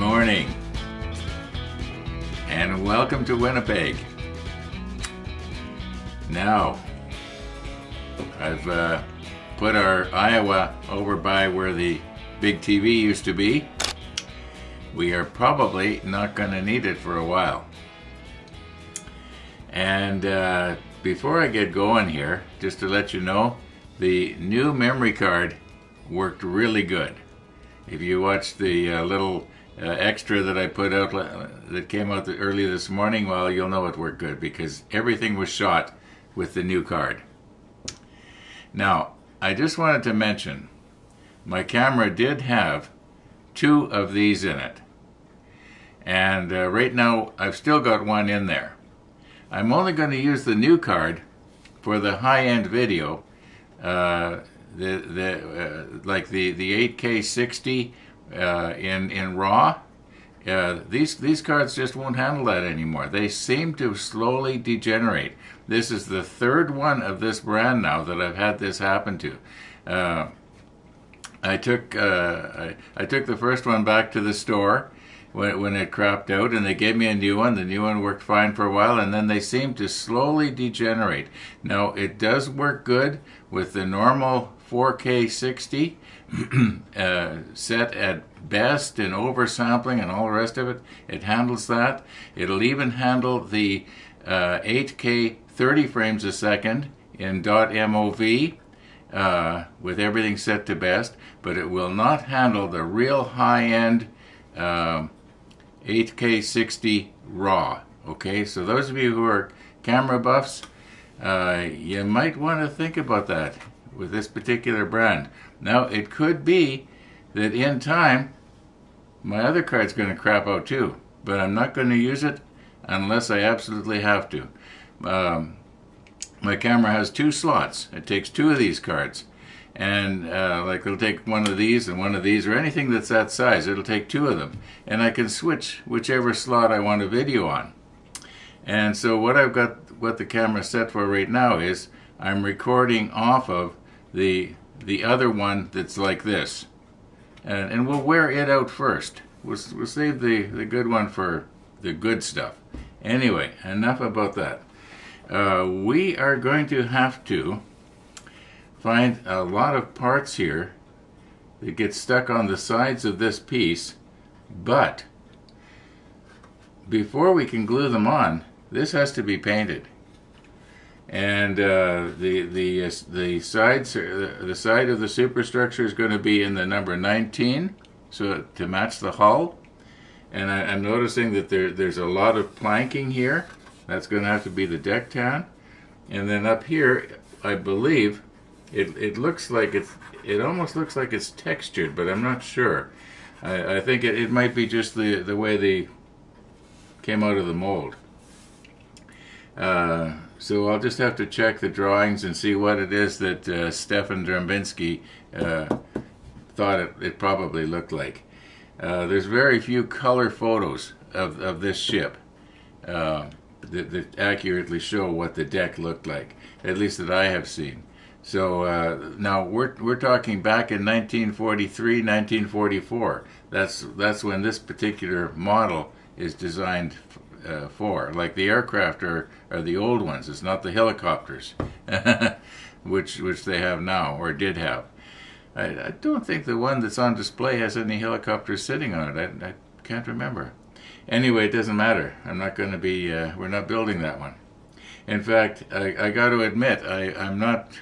morning, and welcome to Winnipeg. Now, I've put our Iowa over by where the big TV used to be. We are probably not going to need it for a while. And before I get going here, just to let you know, the new memory card worked really good. If you watched the little extra that I put out that came out early this morning, well, you'll know it worked good because everything was shot with the new card. Now, I just wanted to mention, my camera did have 2 of these in it. And right now, I've still got one in there. I'm only going to use the new card for the high-end video, like the 8K 60 in RAW. These cards just won't handle that anymore. They seem to slowly degenerate. This is the 3rd one of this brand now that I've had this happen to. I took the first one back to the store when it crapped out, and they gave me a new one. The new one worked fine for a while, and then they seem to slowly degenerate. Now, it does work good with the normal 4K 60 set at best and oversampling and all the rest of it. It handles that. It'll even handle the 8K 30 frames a second in .mov with everything set to best, but it will not handle the real high-end 8K 60 RAW. Okay, so those of you who are camera buffs, you might want to think about that with this particular brand. Now, it could be that in time, my other card's going to crap out too, but I'm not going to use it unless I absolutely have to. My camera has 2 slots. It takes 2 of these cards. And like it'll take one of these and one of these, or anything that's that size. It'll take 2 of them. And I can switch whichever slot I want a video on. And so what I've got, what the camera's set for right now is, I'm recording off of the other one that's like this. And we'll wear it out first. We'll save the good one for the good stuff. Anyway, enough about that. We are going to have to find a lot of parts here that get stuck on the sides of this piece, but before we can glue them on, this has to be painted. And the side of the superstructure is going to be in the number 19, so to match the hull. And I'm noticing that there's a lot of planking here. That's going to have to be the deck tan. And then up here, I believe it looks like it almost looks like it's textured, but I'm not sure. I think it might be just the way they came out of the mold. So I'll just have to check the drawings and see what it is that Stefan Drambinski thought it probably looked like. There's very few color photos of this ship that accurately show what the deck looked like, at least that I have seen. So now we're talking back in 1943, 1944. That's when this particular model is designed for. Like the aircraft are the old ones. It's not the helicopters, which they have now or did have. I don't think the one that's on display has any helicopters sitting on it. I can't remember. Anyway, it doesn't matter. I'm not going to be. We're not building that one. In fact, I got to admit, I'm not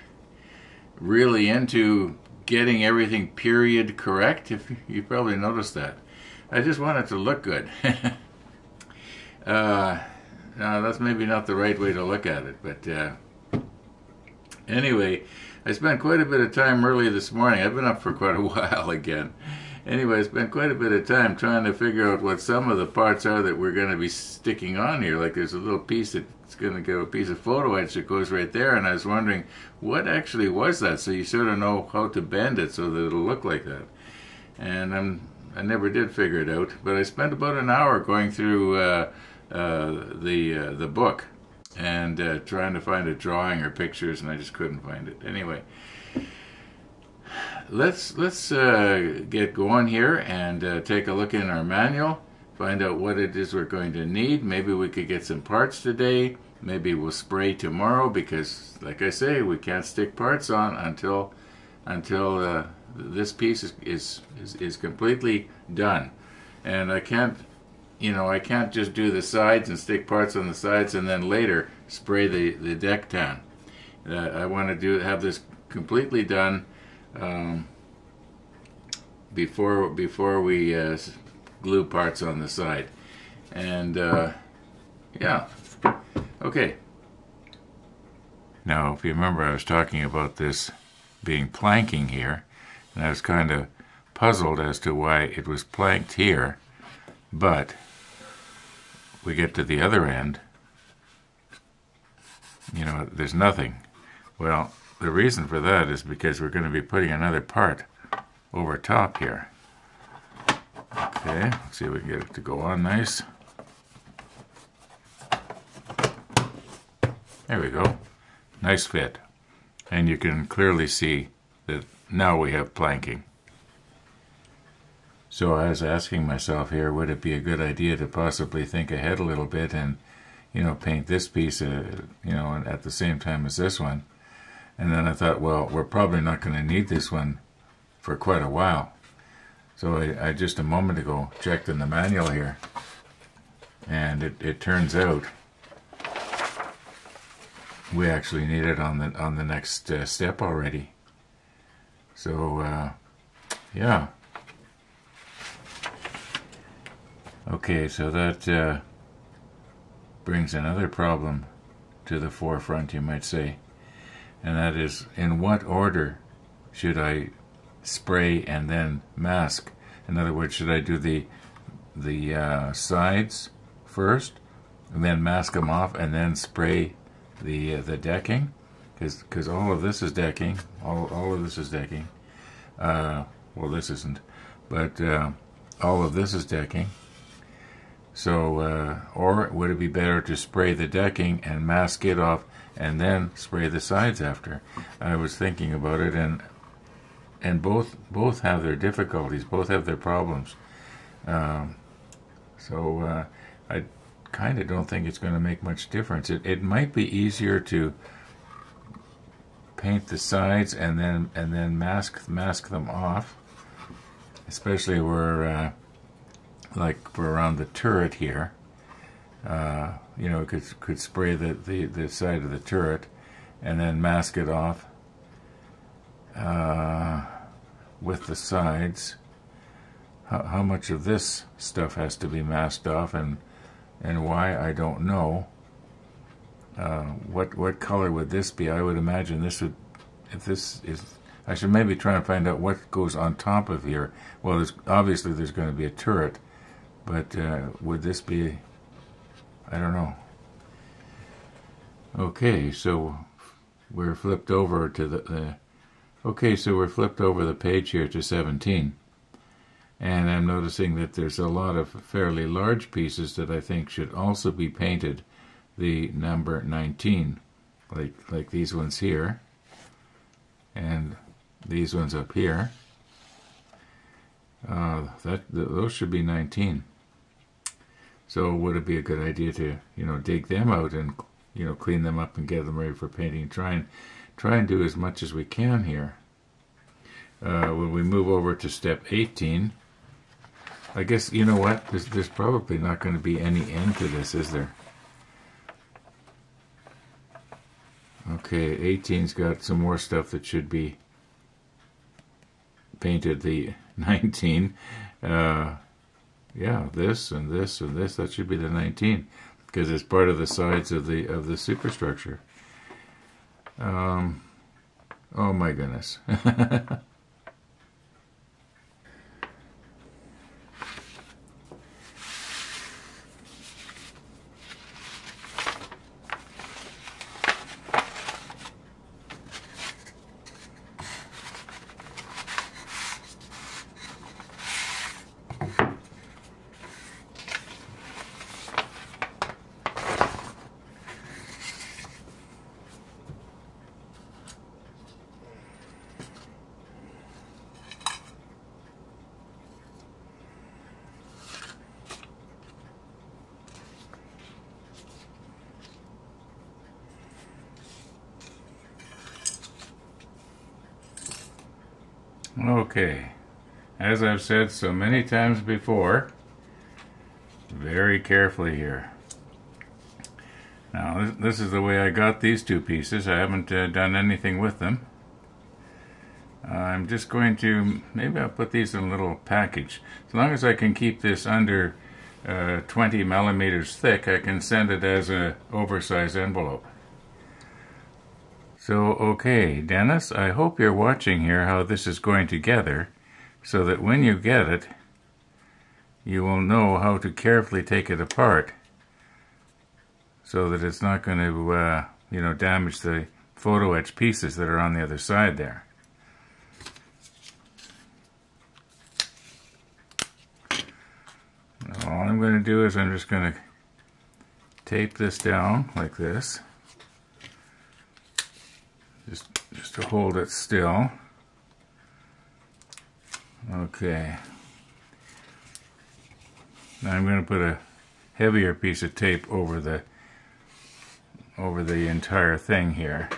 really into getting everything period correct. If you probably noticed that, I just want it to look good. Now that's maybe not the right way to look at it, but anyway, I spent quite a bit of time early this morning. I've been up for quite a while again. Anyway, I spent quite a bit of time trying to figure out what some of the parts are that we're going to be sticking on here. Like there's a little piece that's going to go, a piece of photo etch that goes right there, and I was wondering what actually was that, so you sort of know how to bend it so that it'll look like that. And I never did figure it out, but I spent about an hour going through the book and trying to find a drawing or pictures, and I just couldn't find it. Anyway, let's get going here and take a look in our manual, find out what it is we're going to need. Maybe we could get some parts today. Maybe we'll spray tomorrow because, like I say, we can't stick parts on until this piece is completely done. And I can't, I can't just do the sides and stick parts on the sides and then later spray the deck down. I want to have this completely done before we glue parts on the side. And yeah, okay. Now, if you remember, I was talking about this being planking here, and I was kind of puzzled as to why it was planked here, but we get to the other end, there's nothing. Well, the reason for that is because we're going to be putting another part over top here. Okay, let's see if we can get it to go on nice. There we go. Nice fit. And you can clearly see that now we have planking. So I was asking myself here, would it be a good idea to possibly think ahead a little bit and, paint this piece, at the same time as this one? And then I thought, well, we're probably not going to need this one for quite a while. So I just a moment ago checked in the manual here, and it turns out we actually need it on the next step already. So yeah. Okay, so that brings another problem to the forefront, you might say, and that is, in what order should I spray and then mask? In other words, should I do the sides first and then mask them off and then spray the decking? Because all of this is decking. All of this is decking. Well, this isn't, but all of this is decking. So, or would it be better to spray the decking and mask it off and then spray the sides after? I was thinking about it, and both have their difficulties, both have their problems. So I kind of don't think it's going to make much difference. It might be easier to paint the sides and then mask them off, especially where like for around the turret here. Could spray the side of the turret and then mask it off with the sides. How much of this stuff has to be masked off and why, I don't know. What color would this be? I would imagine this would, if this is, I should maybe try and find out what goes on top of here. Well, obviously there's going to be a turret, but would this be, I don't know. Okay, so we're flipped over to we're flipped over the page here to 17. And I'm noticing that there's a lot of fairly large pieces that I think should also be painted the number 19, like these ones here, and these ones up here. Those should be 19. So would it be a good idea to dig them out and clean them up and get them ready for painting? Try and do as much as we can here. When we move over to step 18, I guess, you know what, there's probably not going to be any end to this, is there? Okay, 18's got some more stuff that should be painted. The 19, yeah, this and this and this, that should be the 19, because it's part of the sides of the superstructure. Oh my goodness. Okay, as I've said so many times before, very carefully here. Now this is the way I got these two pieces. I haven't done anything with them. I'm just going to, maybe I'll put these in a little package. As long as I can keep this under 20 millimeters thick, I can send it as an oversized envelope. So, okay, Dennis, I hope you're watching here how this is going together, so that when you get it, you will know how to carefully take it apart, so that it's not going to, damage the photo etch pieces that are on the other side there. All I'm going to do is I'm just going to tape this down like this, just to hold it still. Okay. Now I'm going to put a heavier piece of tape over the entire thing here.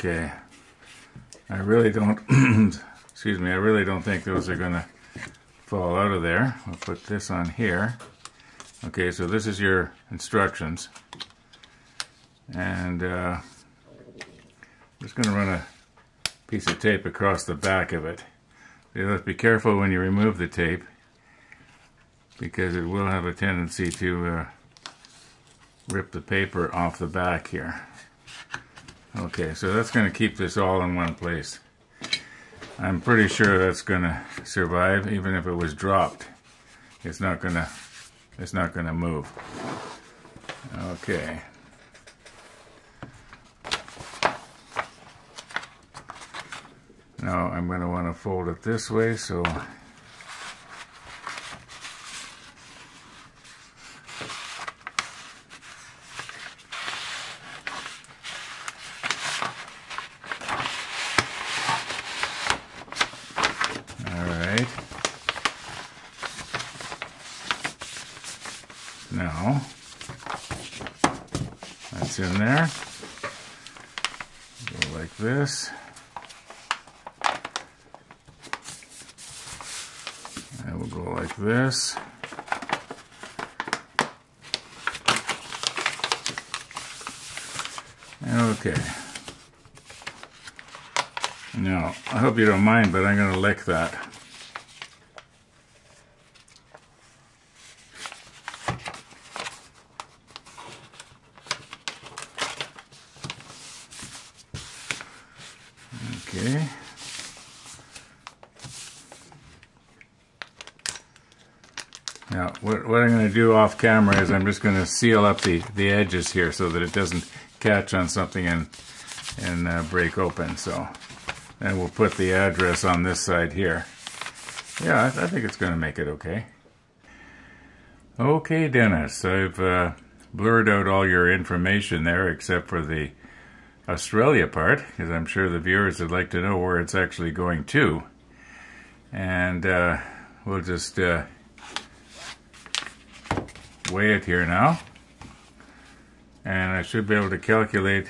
Okay, I really don't, excuse me, I really don't think those are going to fall out of there. I'll put this on here. Okay, so this is your instructions. And I'm just going to run a piece of tape across the back of it. You have to be careful when you remove the tape, because it will have a tendency to rip the paper off the back here. Okay, so that's going to keep this all in one place. I'm pretty sure that's going to survive, even if it was dropped. It's not going to move. Okay. Now I'm going to want to fold it this way, so now that's in there. Go like this. And we'll go like this. Okay. Now, I hope you don't mind, but I'm going to lick that. Okay. Now, what I'm going to do off camera is I'm just going to seal up the edges here so that it doesn't catch on something and break open. So, and we'll put the address on this side here. Yeah, I think it's going to make it okay. Okay, Dennis, I've blurred out all your information there except for the Australia part, because I'm sure the viewers would like to know where it's actually going to. And we'll just weigh it here now. And I should be able to calculate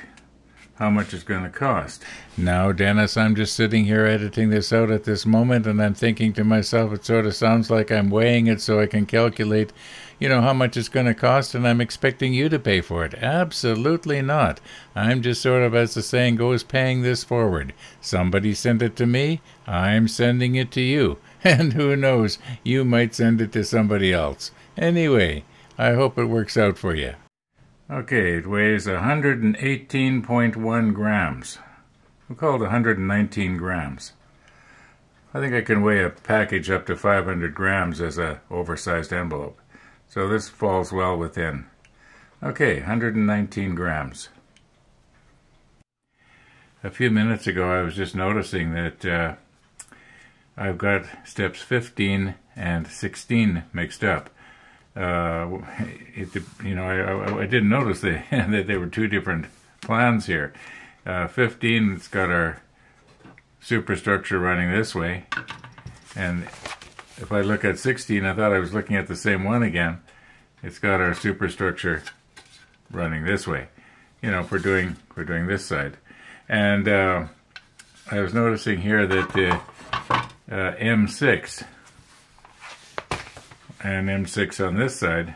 how much it's going to cost. Now, Dennis, I'm just sitting here editing this out at this moment, and I'm thinking to myself, it sort of sounds like I'm weighing it so I can calculate, how much it's going to cost, and I'm expecting you to pay for it. Absolutely not. I'm just sort of, as the saying goes, paying this forward. Somebody sent it to me, I'm sending it to you. And who knows, you might send it to somebody else. Anyway, I hope it works out for you. Okay, it weighs 118.1 grams. We'll call it 119 grams. I think I can weigh a package up to 500 grams as an oversized envelope. So this falls well within. Okay, 119 grams. A few minutes ago I was just noticing that I've got steps 15 and 16 mixed up. You know, I didn't notice that there were two different plans here. 15, it's got our superstructure running this way, and if I look at 16, I thought I was looking at the same one again. It's got our superstructure running this way, you know, for doing this side. And I was noticing here that the M6 and M6 on this side,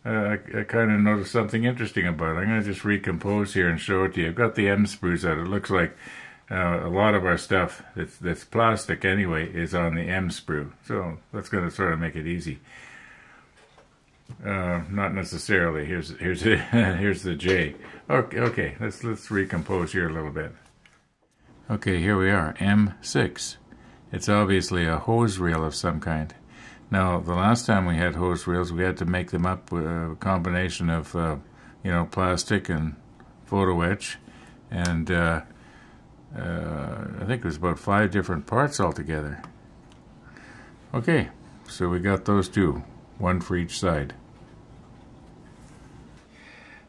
I kind of noticed something interesting about it. I'm going to just recompose here and show it to you. I've got the M sprues out. It looks like a lot of our stuff that's plastic anyway is on the M sprue, so that's going to sort of make it easy. Not necessarily. Here's the J. Okay, let's recompose here a little bit. Okay, here we are, M6. It's obviously a hose reel of some kind. Now, the last time we had hose reels, we had to make them up with a combination of, you know, plastic and photo etch, and I think it was about 5 different parts altogether. Okay, so we got those two, one for each side.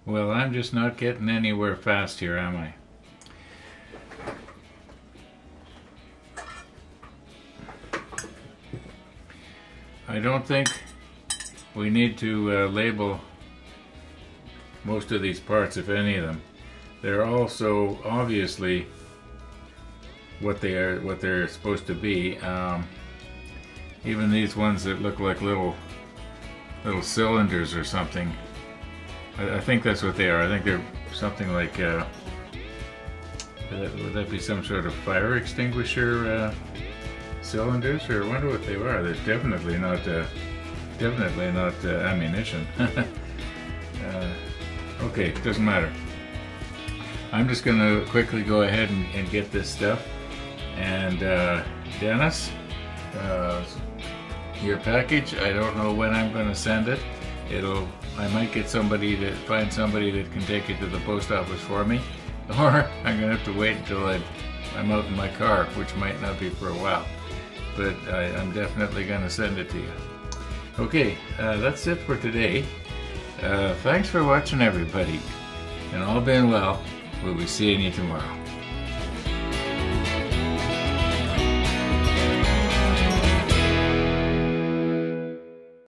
Well, I'm just not getting anywhere fast here, am I? I don't think we need to label most of these parts, if any of them. They're all so obviously what they're supposed to be. Even these ones that look like little cylinders or something. I think that's what they are. I think they're something like would that be some sort of fire extinguisher cylinders, or I wonder what they are. They're definitely not ammunition. Okay, doesn't matter. I'm just going to quickly go ahead and get this stuff. And Dennis, your package, I don't know when I'm going to send it. I might get find somebody that can take it to the post office for me, or I'm going to have to wait until I'm out in my car, which might not be for a while. But I'm definitely going to send it to you. Okay, that's it for today. Thanks for watching, everybody. And all being well, we'll be seeing you tomorrow.